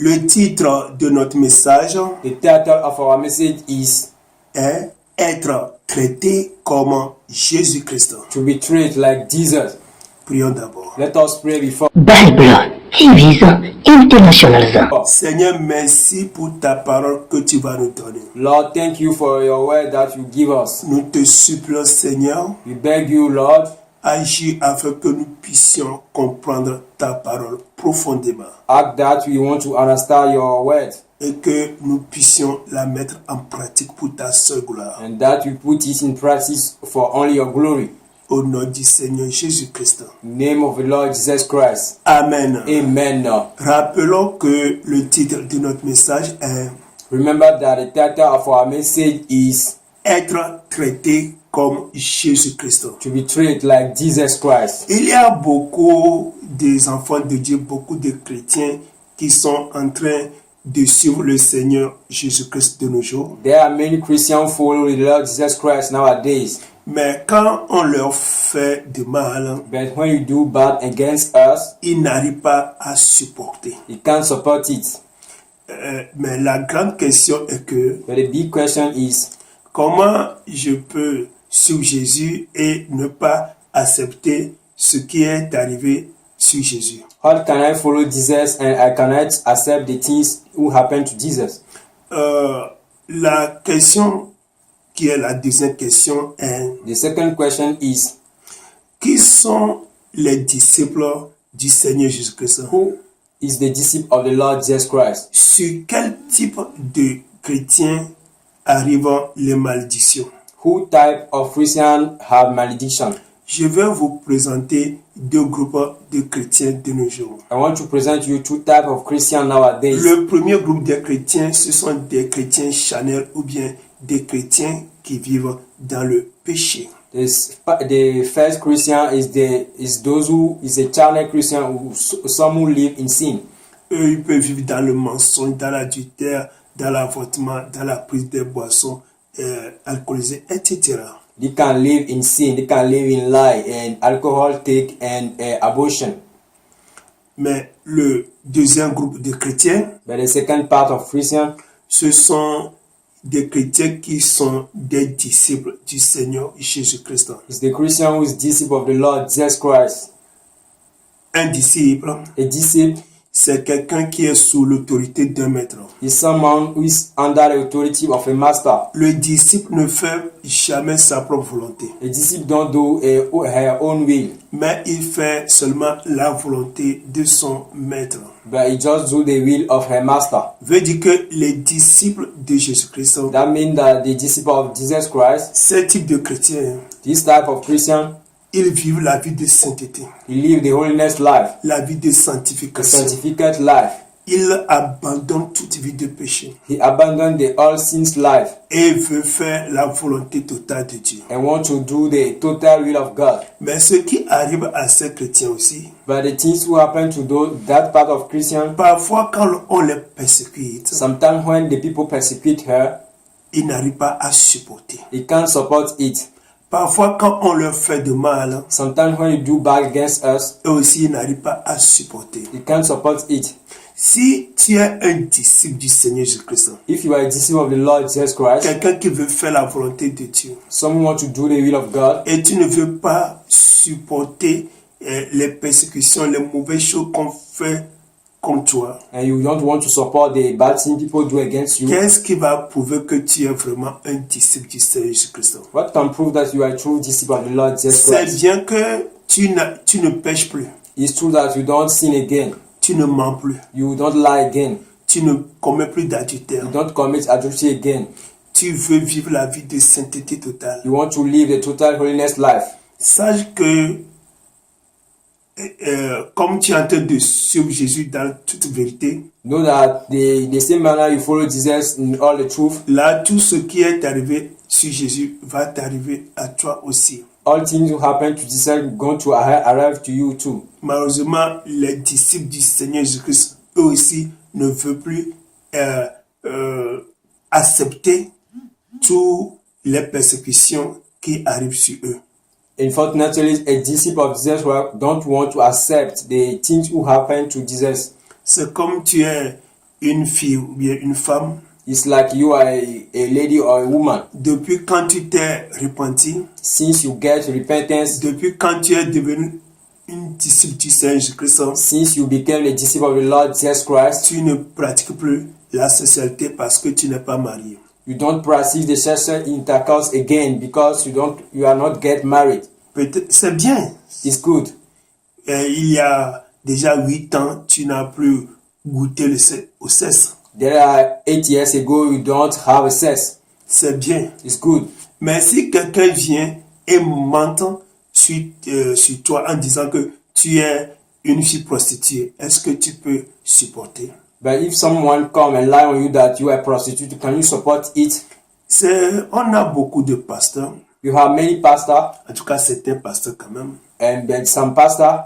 Le titre de notre message The title of our message is est Être traité comme Jésus-Christ. To be treated like Jesus. Prions d'abord. Let us pray before. Bible TV International. Seigneur, merci pour ta parole que tu vas nous donner. Lord, thank you for your word that you give us. Nous te supplions, Seigneur, We beg you, Lord, agis afin que nous puissions comprendre ta parole profondément act that we want to understand your word et que nous puissions la mettre en pratique pour ta seule gloire. and that we put it in practice for only your glory. Au nom du Seigneur Jésus-Christ. In the name of the Lord Jesus Christ. Amen. Amen. Rappelons que le titre de notre message est Remember that the title of our message is Être traité comme Jésus-Christ. To be treated like Jesus Christ. Il y a beaucoup des enfants de Dieu, beaucoup de chrétiens qui sont en train de suivre le Seigneur Jésus-Christ de nos jours. There are many Christians who follow the Lord Jesus Christ nowadays. Mais quand on leur fait du mal, But when you do bad against us, ils n'arrivent pas à supporter. you can't support it. Mais la grande question est que But the big question is, comment je peux suivre Jésus et ne pas accepter ce qui est arrivé sur Jésus? how can I follow Jesus and I cannot accept the things who happened to Jesus? La question qui est la deuxième question est The second question is, qui sont les disciples du Seigneur Jésus-Christ? who is the disciple of the Lord Jesus Christ? Sur quel type de chrétien arrivent les malédictions? Who type of Christian have malediction? Je vais vous présenter deux groupes de chrétiens de nos jours. I want to present you two types of Christians nowadays. Le premier groupe de chrétiens, ce sont des chrétiens charnels ou bien des chrétiens qui vivent dans le péché. The first Christian is those who is a carnal Christian, some who live in sin. Eux, ils peuvent vivre dans le mensonge, dans l'adultère, dans l'avortement, dans la prise des boissons alcoolisées, etc. They can live in sin, they can live in lie and alcohol take and abortion. Mais le deuxième groupe de chrétiens, But the second part of Christian, ce sont des chrétiens qui sont des disciples du Seigneur Jésus-Christ. is the Christian who is disciple of the Lord Jesus Christ. Un disciple, A disciple c'est quelqu'un qui est sous l'autorité d'un maître. is someone who is under the authority of a master. Le disciple ne fait jamais sa propre volonté, A disciple don't do her own will, mais il fait seulement la volonté de son maître. but he just do the will of her master. Veut dire que les disciples de Jésus-Christ, That means that the disciple of Jesus Christ, ce type de chrétiens, this type of Christian, ils vivent la vie de sainteté, he live the holiness life, la vie de the sanctification. sanctificate life. Il abandonne toute vie de péché He abandoned the all sins life et veut faire la volonté totale de Dieu. and want to do the total will of God. Mais ce qui arrive à ces chrétiens aussi, But the things who happen to that part of Christian, parfois quand on les persécute, sometimes when the people persecute her, ils n'arrivent pas à supporter. he can't support it. Parfois quand on leur fait de mal, Sometimes when you do bad against us, eux aussi ils n'arrivent pas à supporter. he can't support it. Si tu es un disciple du Seigneur Jésus-Christ, If you are a disciple of the Lord Jesus Christ, quelqu'un qui veut faire la volonté de Dieu, someone want to do the will of God, et tu ne veux pas supporter les persécutions, les mauvaises choses qu'on fait contre toi, and you don't want to support the bad thing people do against you, qu'est-ce qui va prouver que tu es vraiment un disciple du Seigneur Jésus-Christ? what can prove that you are a true disciple of the Lord Jesus C'est Christ? bien que tu ne pêches plus, It's true that you don't sin again, tu ne mens plus, you don't lie again, tu ne commets plus d'adultère, you don't commit adultery again. tu veux vivre la vie de sainteté totale. You want to live the total holiness life. Sache que comme tu es en train de suivre Jésus dans toute vérité, Know that the same manner you follow Jesus in all the truth, là, tout ce qui est arrivé sur Jésus va t'arriver à toi aussi. all things who happen to Jesus are going to arrive to you too. Malheureusement, les disciples du Seigneur Jésus-Christ, eux aussi, ne veulent plus accepter toutes les persécutions qui arrivent sur eux. Unfortunately, a disciple of Jesus don't want to accept the things who happen to Jesus. C'est comme tu es une fille ou bien une femme, it's like you are a lady or a woman. depuis quand tu t'es repenti, Since you get repentance, depuis quand tu es devenu une disciple du Seigneur Jésus-Christ, since you became a disciple of the Lord Jesus Christ, tu ne pratiques plus la sexualité parce que tu n'es pas marié. you don't practice the sexual intercourse again because you are not get married. Peut-être, c'est bien. It's good. Il y a déjà 8 ans, tu n'as plus goûté au sexe. There are 8 years ago you don't have a sex. C'est bien. It's good. Mais si quelqu'un vient et ment sur toi en disant que tu es une fille prostituée, est-ce que tu peux supporter? But if someone come and lie on you that you are a prostitute, can you support it? On a beaucoup de pasteurs, You have many pastors en tout cas certains pasteurs quand même, and then some pastors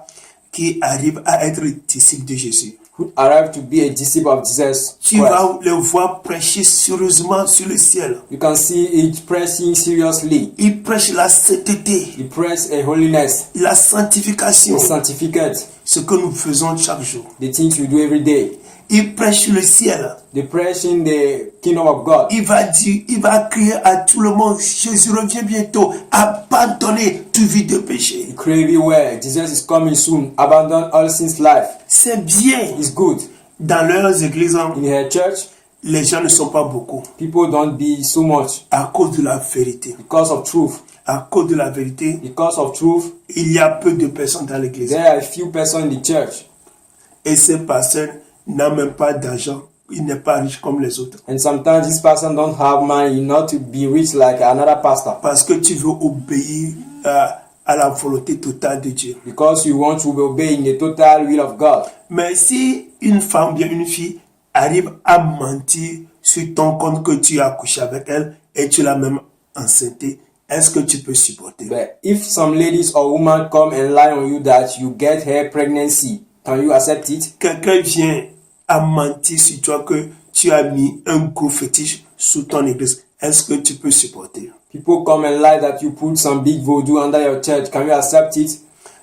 qui arrivent à être disciples de Jésus. who arrive to be a disciple of Jesus Tu Christ. vas les voir prêcher sérieusement sur le ciel. You can see it pressing seriously. Ils prêchent la sainteté, He press a holiness, la sanctification, a certificate, ce que nous faisons chaque jour. the things you do every day. Ils prêchent le ciel. They press in the kingdom of God. Il va crier à tout le monde, Jésus revient bientôt, abandonnez toute vie de péché. You crave everywhere. Jesus is coming soon. Abandon all sin's life. C'est bien. It's good. Dans leurs églises, In her church, les gens ne sont pas beaucoup people don't be so much à cause de la vérité. because of truth. À cause de la vérité, Because of truth, il y a peu de personnes dans l'église. there are a few persons in the church. Et ces personnes n'ont même pas d'argent. Il n'est pas riche comme les autres. And sometimes this person don't have money not to be rich like another pastor. Parce que tu veux obéir à la volonté totale de Dieu. Because you want to obey in the total will of God. Mais si une femme, bien une fille, arrive à mentir sur ton compte que tu as couché avec elle et tu l'as même enceinte, est-ce que tu peux supporter? But if some ladies or women come and lie on you that you get her pregnancy, can you accept it? Quelqu'un vient à mentir sur toi que tu as mis un gros fétiche sous ton église. Est-ce que tu peux supporter? People come and lie that you put some big voodoo under your church. Can you accept it?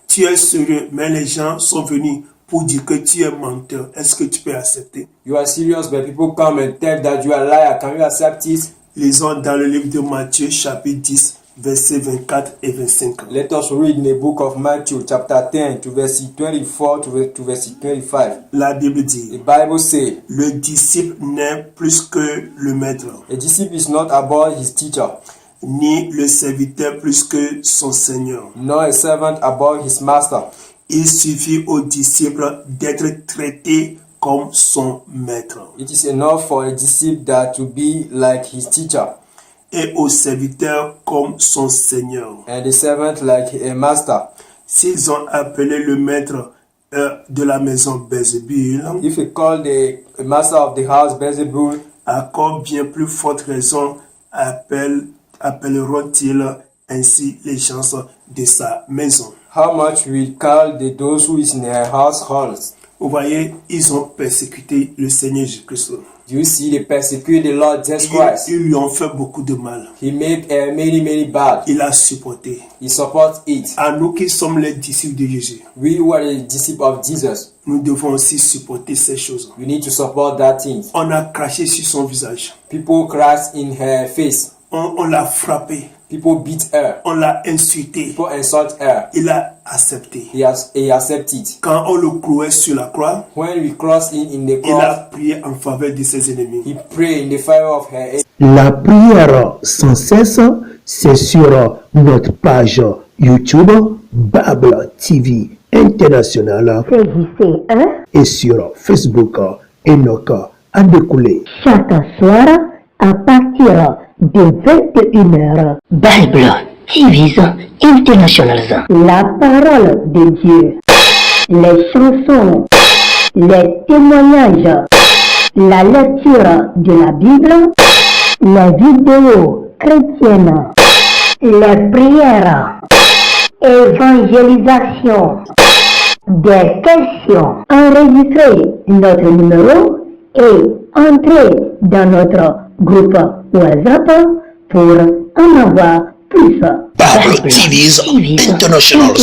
Tu es sérieux, mais les gens sont venus pour dire que tu es menteur. Est-ce que tu peux accepter? You are serious, but people come and tell that you are a liar. Can you accept it? Lisons dans le livre de Matthieu, chapitre 10, versets 24 et 25. Let us read in the book of Matthew, chapter 10, to verse 24 to verse 25. La Bible The dit, Bible says, le disciple n'est plus que le maître, a disciple is not about his teacher, ni le serviteur plus que son Seigneur. nor a servant about his master. Il suffit au disciple d'être traité comme son maître It is enough for a disciple that to be like his teacher, et au serviteur comme son Seigneur. and a servant like a master. S'ils ont appelé le maître de la maison Bézébul, If you call the master of the house Beelzebul, à quoi bien plus forte raison appelleront-ils ainsi les gens de sa maison? how much we call those who is in their households? Vous voyez, ils ont persécuté le Seigneur Jésus-Christ. Do you see they persecute the Lord Jesus Christ? Ils lui ont fait beaucoup de mal. He made many bad. Il a supporté. He supports it. À nous qui sommes les disciples de Jésus, We who are the disciples of Jesus, nous devons aussi supporter ces choses. we need to support that thing. On a craché sur son visage. People crash in her face. On l'a frappé. People beat her. On l'a insulté. People insult her. Il a accepté. He accepts it. Quand on le clouait sur la croix, When we cross in the il a cross, prié en faveur de ses ennemis. he pray in the fire of her. La prière sans cesse, c'est sur notre page YouTube Bible TV International Saisissez un et sur Facebook Enoch Adécoulé. chaque soir à partir de 21h. Bible TV International. La parole de Dieu. Les chansons, les témoignages, la lecture de la Bible, les vidéos chrétiennes, les prières, évangélisation, des questions. Enregistrez notre numéro et entrez dans notre groupe WhatsApp pour en avoir plus. Bible TV's International.